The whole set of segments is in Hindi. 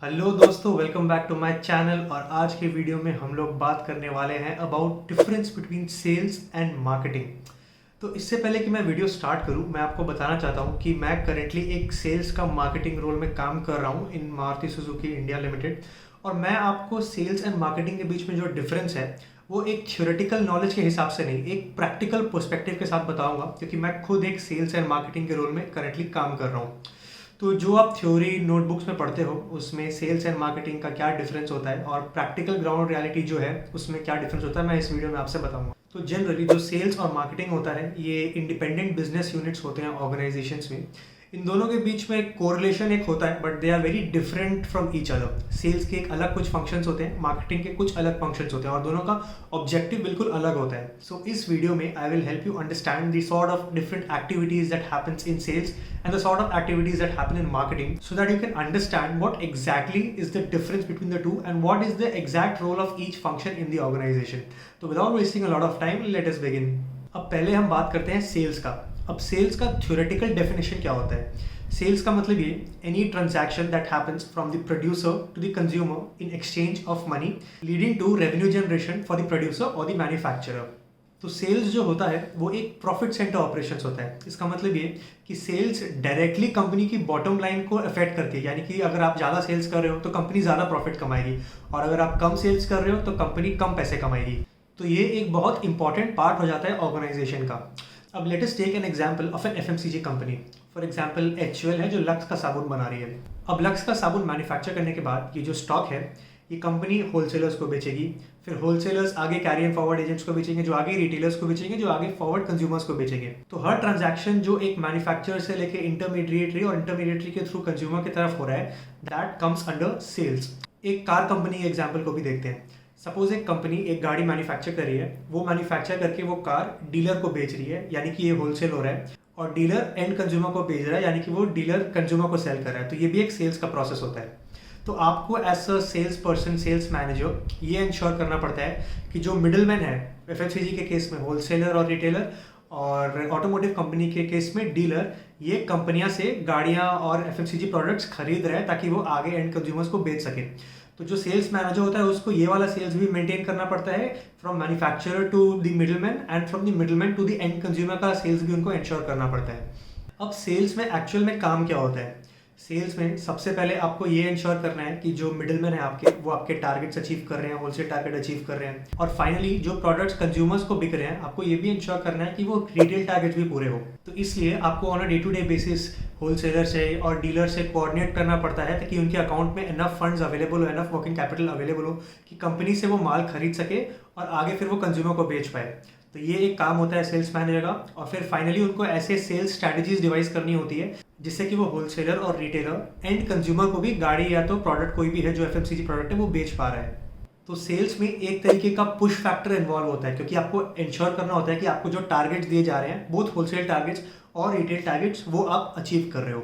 हेलो दोस्तों, welcome back to my channel. और आज के वीडियो में हम लोग बात करने वाले हैं about difference between sales and marketing. तो इससे पहले कि मैं वीडियो स्टार्ट करूं, मैं आपको बताना चाहता हूं कि मैं करेंटली एक सेल्स का मार्केटिंग रोल में काम कर रहा हूं इन मारुति सुजुकी इंडिया लिमिटेड। और मैं आपको सेल्स एंड मार्केटिंग के बीच में जो डिफरेंस है वो एक थ्योरेटिकल नॉलेज के हिसाब से नहीं, एक प्रैक्टिकल पर्सपेक्टिव के साथ बताऊंगा, क्योंकि मैं खुद एक सेल्स एंड मार्केटिंग के रोल में करेंटली काम कर रहा हूँ। तो जो आप थ्योरी नोटबुक्स में पढ़ते हो उसमें सेल्स एंड मार्केटिंग का क्या डिफरेंस होता है और प्रैक्टिकल ग्राउंड रियलिटी जो है उसमें क्या डिफरेंस होता है, मैं इस वीडियो में आपसे बताऊंगा। तो जनरली जो सेल्स और मार्केटिंग होता है ये इंडिपेंडेंट बिजनेस यूनिट्स होते हैं ऑर्गेनाइजेशंस में। इन दोनों के बीच में कोरिलेशन एक होता है, but they are very different from each other. Sales के एक अलग कुछ फंक्शंस होते हैं, मार्केटिंग के कुछ अलग फंक्शंस होते हैं और दोनों का ऑब्जेक्टिव बिल्कुल अलग होता है। सो इस वीडियो में I will help you understand the sort of different activities that happens in sales and the sort of activities that happen in marketing, so that you can understand what exactly is the difference between the two and what is the exact role of each function in the organization. So without wasting a lot of time, let us begin. अब पहले हम बात करते हैं सेल्स का। अब सेल्स का थ्योरेटिकल डेफिनेशन क्या होता है? सेल्स का मतलब ये any transaction that happens from the producer to the consumer in exchange of money leading to revenue generation for the producer और द मैन्युफैक्चरर। तो सेल्स जो होता है वो एक प्रॉफिट सेंटर ऑपरेशंस होता है। इसका मतलब ये कि सेल्स डायरेक्टली कंपनी की बॉटम लाइन को अफेक्ट करती है, यानी कि अगर आप ज़्यादा सेल्स कर रहे हो तो कंपनी ज़्यादा प्रॉफिट कमाएगी और अगर आप कम सेल्स कर रहे हो तो कंपनी कम पैसे कमाएगी। तो ये एक बहुत इंपॉर्टेंट पार्ट हो जाता है ऑर्गेनाइजेशन का। अब let us take an example of an FMCG company. For example HUL है जो लक्स का साबुन बना रही है। अब लक्स का साबुन मैन्युफैक्चर करने के बाद ये जो स्टॉक है ये कंपनी होलसेलर्स को बेचेगी, फिर होलसेलर्स आगे कैरी एंड फॉरवर्ड एजेंट्स को बेचेंगे, जो आगे रिटेलर्स को बेचेंगे, जो आगे फॉरवर्ड कंज्यूमर्स को बेचेंगे। तो हर ट्रांजैक्शन जो एक मैन्युफैक्चरर से लेके इंटरमीडिएटरी और इंटरमीडिएटरी के थ्रू कंज्यूमर की तरफ हो रहा है, दैट कम्स अंडर सेल्स। एक कार कंपनी एग्जाम्पल को भी देखते हैं। सपोज एक कंपनी एक गाड़ी मैन्युफैक्चर कर रही है, वो मैन्युफैक्चर करके वो कार डीलर को बेच रही है, यानी कि ये होलसेल हो रहा है, और डीलर एंड कंज्यूमर को बेच रहा है, यानी कि वो डीलर कंज्यूमर को सेल कर रहा है। तो ये भी एक सेल्स का प्रोसेस होता है। तो आपको as a sales person, sales manager ये इंश्योर करना पड़ता है कि जो मिडिल मैन है, एफएमसीजी के केस में होलसेलर और रिटेलर, और ऑटोमोटिव कंपनी के केस में डीलर, ये कंपनियां से गाड़ियां और एफएमसीजी प्रोडक्ट्स खरीद रहे हैं ताकि वो आगे एंड कंज्यूमर्स को बेच सके। तो जो सेल्स मैनेजर होता है उसको ये वाला सेल्स भी मेंटेन करना पड़ता है, from manufacturer to the middleman and from the middleman to the end consumer का सेल्स भी उनको इंश्योर करना पड़ता है। अब सेल्स में एक्चुअल में काम क्या होता है? सेल्स में सबसे पहले आपको ये इंश्योर करना है कि जो मिडिलमैन है आपके, वो आपके टारगेट्स अचीव कर रहे हैं, होलसेल टारगेट अचीव कर रहे हैं, और फाइनली जो प्रोडक्ट्स कंज्यूमर्स को बिक रहे हैं आपको ये भी इंश्योर करना है कि वो रिटेल टारगेट्स भी पूरे हो। तो इसलिए आपको on a day to day basis wholesaler से और डीलर से कोऑर्डिनेट करना पड़ता है ताकि उनके अकाउंट में इनफ फंड्स अवेलेबल हो, इनफ वर्किंग कैपिटल अवेलेबल हो कि कंपनी से वो माल खरीद सके और आगे फिर वो कंज्यूमर को बेच पाए। तो ये एक काम होता है सेल्स मैनेजर का। और फिर फाइनली उनको ऐसे सेल्स स्ट्रैटेजीज डिवाइस करनी होती है जिससे कि वो होलसेलर और रिटेलर एंड कंज्यूमर को भी गाड़ी या तो प्रोडक्ट कोई भी है जो एफएमसीजी प्रोडक्ट है वो बेच पा रहा है। तो सेल्स में एक तरीके का पुश फैक्टर इन्वॉल्व होता है, क्योंकि आपको इंश्योर करना होता है कि आपको जो टारगेट्स दिए जा रहे हैं, बोथ होलसेल टारगेट्स और रिटेल टारगेट्स, वो आप अचीव कर रहे हो।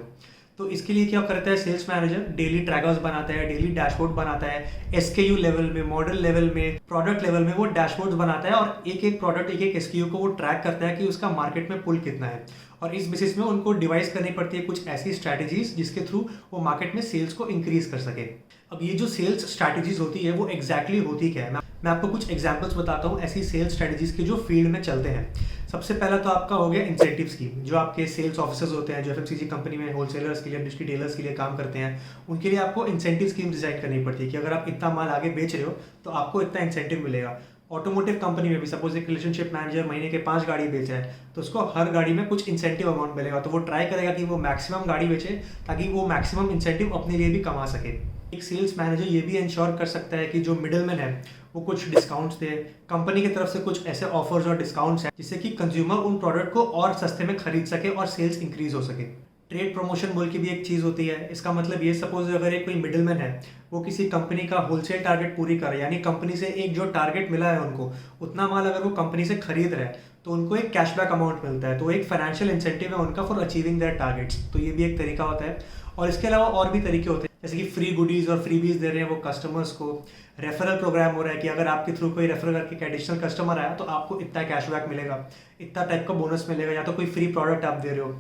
तो इसके लिए क्या करता है सेल्स मैनेजर? डेली ट्रैकर्स बनाता है, डेली डैशबोर्ड बनाता है, एसकेयू लेवल में, मॉडल लेवल में, प्रोडक्ट लेवल में वो डैशबोर्ड्स बनाता है और एक एक प्रोडक्ट, एक एक एसकेयू को वो ट्रैक करता है कि उसका मार्केट में पुल कितना है। और इस बेसिस में उनको डिवाइस करनी पड़ती है कुछ ऐसी स्ट्रैटेजीज जिसके थ्रू वो मार्केट में सेल्स को इंक्रीज कर सके। अब ये जो सेल्स स्ट्रैटेजीज होती है वो एग्जैक्टली होती क्या है, मैं आपको कुछ एग्जांपल्स बताता हूँ ऐसी सेल्स स्ट्रैटेजीज के जो फील्ड में चलते हैं। सबसे पहला तो आपका हो गया इंसेंटिव स्कीम। जो आपके सेल्स ऑफिसर्स होते हैं जो एफएमसीजी कंपनी में होलसेलर्स के लिए, डिस्ट्रीब्यूटर्स के लिए काम करते हैं, उनके लिए आपको इंसेंटिव स्कीम डिजाइन करनी पड़ती है कि अगर आप इतना माल आगे बेच रहे हो तो आपको इतना इंसेंटिव मिलेगा। ऑटोमोटिव कंपनी में भी सपोज एक रिलेशनशिप मैनेजर महीने के 5 गाड़ी बेच रहा है तो उसको हर गाड़ी में कुछ इंसेंटिव अमाउंट मिलेगा। तो वो ट्राई करेगा कि वो मैक्सिमम गाड़ी बेचे ताकि वो मैक्सिमम इंसेंटिव अपने लिए भी कमा सके। एक सेल्स मैनेजर ये भी इंश्योर कर सकता है कि जो मिडिलमैन है वो कुछ डिस्काउंट्स दे, कंपनी की तरफ से कुछ ऐसे ऑफर्स और डिस्काउंट्स हैं जिससे कि कंज्यूमर उन प्रोडक्ट को और सस्ते में खरीद सके और सेल्स इंक्रीज हो सके। ट्रेड प्रमोशन बोल की भी एक चीज़ होती है। इसका मतलब ये, सपोज अगर एक कोई मिडिलमैन है वो किसी कंपनी का होलसेल टारगेट पूरी कर रहा है, यानी कंपनी से एक जो टारगेट मिला है उनको उतना माल अगर वो कंपनी से खरीद रहा है तो उनको एक कैशबैक अमाउंट मिलता है। तो एक फाइनेंशियल इंसेंटिव है उनका फॉर अचीविंग देयर टारगेट्स। तो ये भी एक तरीका होता है। और इसके अलावा और भी तरीके होते हैं, जैसे कि फ्री गुडीज और फ्रीबीज दे रहे हैं वो कस्टमर्स को। रेफरल प्रोग्राम हो रहा है कि अगर आपके थ्रू कोई रेफर करके एडिशनल कस्टमर आया तो आपको इतना कैशबैक मिलेगा, इतना टाइप का बोनस मिलेगा, या तो कोई फ्री प्रोडक्ट आप दे रहे हो।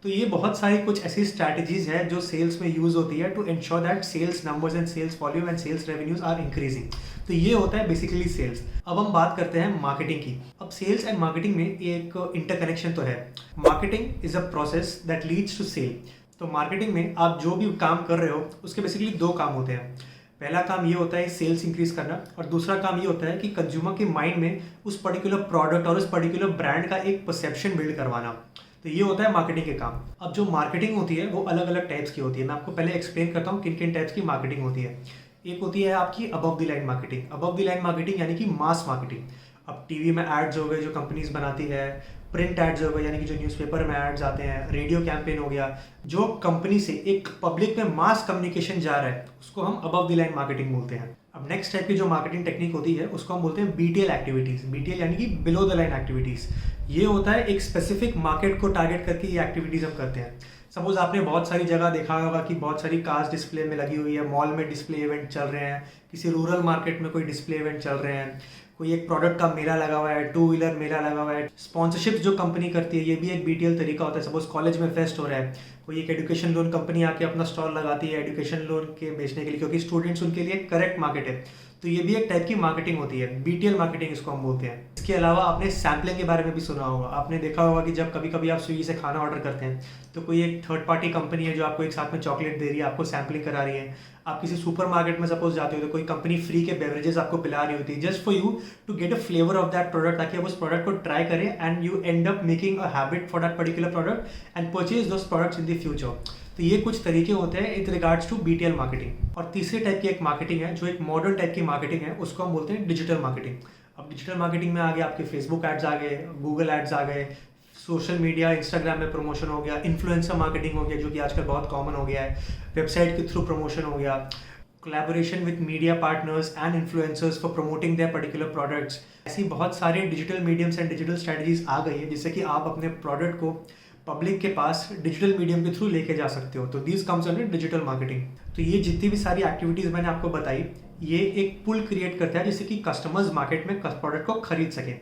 तो ये बहुत सारी कुछ ऐसी स्ट्रैटेजीज है जो सेल्स में यूज होती है to ensure that sales numbers and sales volume and sales revenues are increasing. तो ये होता है बेसिकली सेल्स। अब हम बात करते हैं मार्केटिंग की। अब सेल्स एंड मार्केटिंग में एक इंटरकनेक्शन तो है। Marketing is a process that leads to sale. तो मार्केटिंग में आप जो भी काम कर रहे हो उसके बेसिकली दो काम होते हैं। पहला काम ये होता है सेल्स इंक्रीज करना, और दूसरा काम ये होता है कि कंज्यूमर के माइंड में उस पर्टिकुलर प्रोडक्ट और उस पर्टिकुलर ब्रांड का एक परसेप्शन बिल्ड करवाना। तो ये होता है मार्केटिंग के काम। अब जो मार्केटिंग होती है वो अलग अलग टाइप्स की होती है। मैं आपको पहले एक्सप्लेन करता हूँ किन किन टाइप्स की मार्केटिंग होती है। एक होती है आपकी above the line marketing. Above the line marketing यानी कि मास मार्केटिंग। अब टीवी में एड्स हो गए जो कंपनीज बनाती है, प्रिंट एड्स हो गए यानी कि जो न्यूज़पेपर में एड्स आते हैं, रेडियो कैंपेन हो गया, जो कंपनी से एक पब्लिक में मास कम्युनिकेशन जा रहा है उसको हम अबव द लाइन मार्केटिंग बोलते हैं। अब नेक्स्ट टाइप की जो मार्केटिंग टेक्निक होती है उसको हम बोलते हैं बीटीएल एक्टिविटीज़। बीटीएल यानी कि बिलो द लाइन एक्टिविटीज़। ये होता है एक स्पेसिफिक मार्केट को टारगेट करके ये एक्टिविटीज़ हम करते हैं। सपोज आपने बहुत सारी जगह देखा होगा कि बहुत सारी कार्स डिस्प्ले में लगी हुई है, मॉल में डिस्प्ले इवेंट चल रहे हैं, किसी रूरल मार्केट में कोई डिस्प्ले इवेंट चल रहे हैं, कोई एक प्रोडक्ट का मेला लगा हुआ है, टू व्हीलर मेला लगा हुआ है। स्पॉन्सरशिप जो कंपनी करती है ये भी एक बीटीएल तरीका होता है। सपोज कॉलेज में फेस्ट हो रहा है, कोई एक एजुकेशन लोन कंपनी आके अपना स्टॉल लगाती है एजुकेशन लोन के बेचने के लिए, क्योंकि स्टूडेंट्स उनके लिए करेक्ट मार्केट है। तो ये भी एक टाइप की मार्केटिंग होती है, बीटीएल मार्केटिंग इसको हम बोलते हैं। इसके अलावा आपने सैम्पलिंग के बारे में भी सुना होगा। आपने देखा होगा कि जब कभी कभी आप स्विगी से खाना ऑर्डर करते हैं तो कोई एक थर्ड पार्टी कंपनी है जो आपको एक साथ में चॉकलेट दे रही है, आपको सैम्पलिंग करा रही है। आप किसी सुपरमार्केट में सपोज जाते हो तो कोई कंपनी फ्री के बेवरेजेस आपको पिला रही होती है just for you to get a flavour of that product, ताकि आप उस प्रोडक्ट को ट्राई करें and you end up making a habit for that particular product and purchase those products in the future. तो ये कुछ तरीके होते हैं in regards to BTL marketing. और तीसरे टाइप की एक मार्केटिंग है जो एक मॉडर्न टाइप की मार्केटिंग है, उसको हम बोलते हैं डिजिटल मार्केटिंग। अब डिजिटल मार्केटिंग में आ गए आपके फेसबुक एड्स आ गए, गूगल एड्स आ गए, सोशल मीडिया इंस्टाग्राम में प्रमोशन हो गया, इन्फ्लुएंसर मार्केटिंग हो गया जो कि आजकल बहुत कॉमन हो गया है, वेबसाइट के थ्रू प्रमोशन हो गया, collaboration with media partners and influencers for promoting their particular products. ऐसी बहुत सारे digital mediums and digital strategies आ गई है जिससे कि आप अपने प्रोडक्ट को पब्लिक के पास डिजिटल मीडियम के थ्रू लेके जा सकते हो। तो this comes under digital marketing. तो ये जितनी भी सारी एक्टिविटीज़ मैंने आपको बताई ये एक पुल क्रिएट करता है जिससे कि कस्टमर्स मार्केट में प्रोडक्ट को खरीद सकें।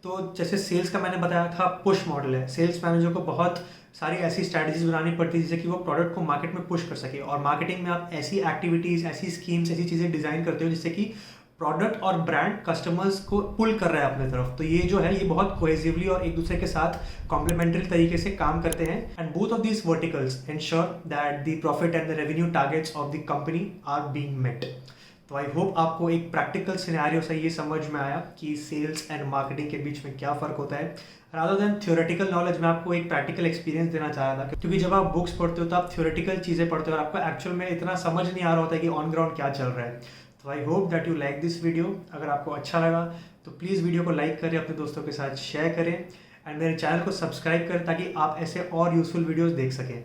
तो जैसे सेल्स का मैंने बताया था पुश मॉडल है। सेल्स मैनेजर को बहुत सारी ऐसी स्ट्रैटेजीज बनानी पड़ती है जिससे कि वो प्रोडक्ट को मार्केट में पुश कर सके। और मार्केटिंग में आप ऐसी एक्टिविटीज़, ऐसी स्कीम्स, ऐसी चीज़ें डिज़ाइन करते हो जिससे कि प्रोडक्ट और ब्रांड कस्टमर्स को पुल कर रहा है अपने तरफ। तो ये जो है ये बहुत कोहेसिवली और एक दूसरे के साथ कॉम्प्लीमेंट्री तरीके से काम करते हैं। And both of these verticals ensure that the profit and the revenue targets of the company are being met. तो आई होप आपको एक प्रैक्टिकल सिनेरियो से ये समझ में आया कि सेल्स एंड मार्केटिंग के बीच में क्या फ़र्क होता है। रादर देन थ्योरेटिकल नॉलेज में आपको एक प्रैक्टिकल एक्सपीरियंस देना चाह रहा था, क्योंकि जब आप बुक्स पढ़ते हो तो आप थ्योरेटिकल चीज़ें पढ़ते हो और आपको एक्चुअल में इतना समझ नहीं आ रहा होता है कि ऑन ग्राउंड क्या चल रहा है। तो I hope that you like this video. अगर आपको अच्छा लगा तो प्लीज़ वीडियो को लाइक करें, अपने दोस्तों के साथ शेयर करें एंड मेरे चैनल को सब्सक्राइब करें ताकि आप ऐसे और यूजफुल वीडियोज़ देख सकें।